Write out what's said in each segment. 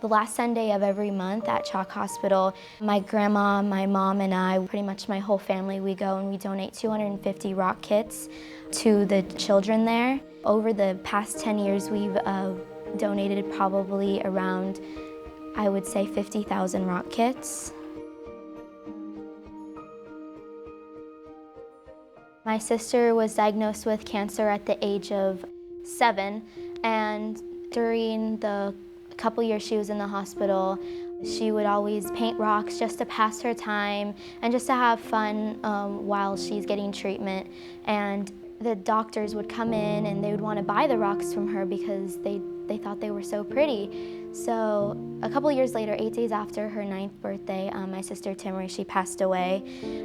The last Sunday of every month at CHOC Hospital, my grandma, my mom, and I, pretty much my whole family, we go and we donate 250 rock kits to the children there. Over the past 10 years, we've donated probably around, I would say, 50,000 rock kits. My sister was diagnosed with cancer at the age of 7, and during the couple years she was in the hospital, she would always paint rocks just to pass her time and just to have fun while she's getting treatment. And the doctors would come in and they would want to buy the rocks from her because they thought they were so pretty. So a couple years later, 8 days after her 9th birthday, my sister Timmaree, she passed away.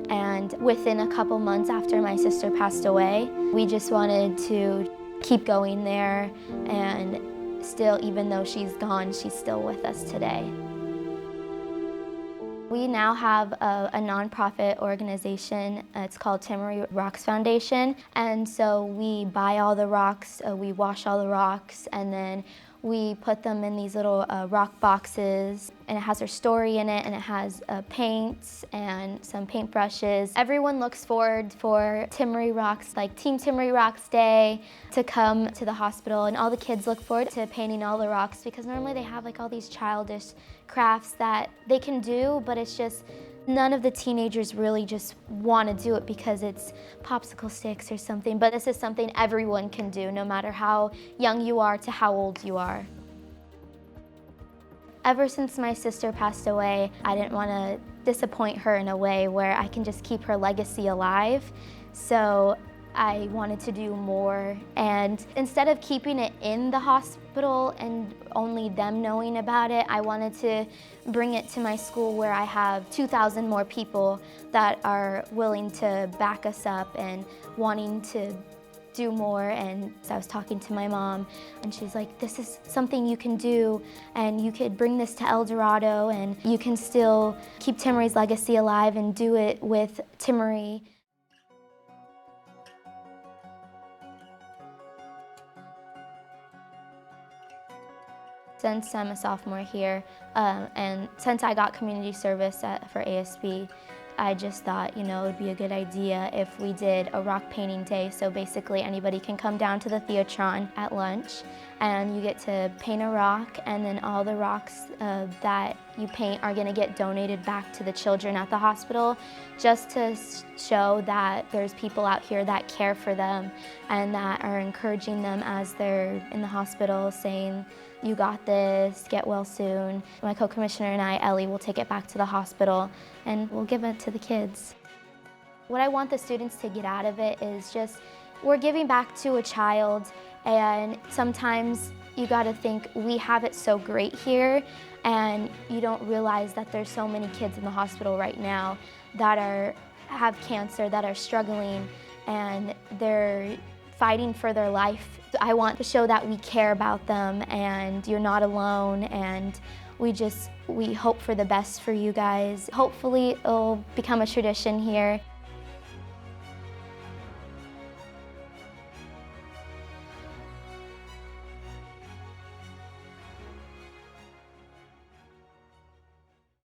And within a couple months after my sister passed away, we just wanted to keep going there, and still, even though she's gone, she's still with us today. We now have a nonprofit organization. It's called Timmaree Rocks Foundation. And so we buy all the rocks, we wash all the rocks, and then we put them in these little rock boxes, and it has her story in it, and it has paints and some paintbrushes. Everyone looks forward for Timmaree Rocks, like Team Timmaree Rocks Day, to come to the hospital, and all the kids look forward to painting all the rocks because normally they have like all these childish crafts that they can do, but it's just none of the teenagers really just want to do it because it's popsicle sticks or something, but this is something everyone can do, no matter how young you are to how old you are. Ever since my sister passed away, I didn't want to disappoint her in a way where I can just keep her legacy alive. So I wanted to do more, and instead of keeping it in the hospital and only them knowing about it, I wanted to bring it to my school where I have 2,000 more people that are willing to back us up and wanting to do more. And so I was talking to my mom, and she's like, this is something you can do, and you could bring this to El Dorado, and you can still keep Timmaree's legacy alive and do it with Timmaree. Since I'm a sophomore here, and since I got community service for ASB, I just thought, it would be a good idea if we did a rock painting day. So basically anybody can come down to the Theatron at lunch, and you get to paint a rock, and then all the rocks that you paint are going to get donated back to the children at the hospital, just to show that there's people out here that care for them and that are encouraging them as they're in the hospital, saying, you got this, get well soon. My co-commissioner and I, Ellie, will take it back to the hospital and we'll give it to the kids. What I want the students to get out of it is just, we're giving back to a child, and sometimes you gotta think, we have it so great here, and you don't realize that there's so many kids in the hospital right now that have cancer, that are struggling, and they're fighting for their life. I want to show that we care about them and you're not alone, and we hope for the best for you guys. Hopefully it'll become a tradition here.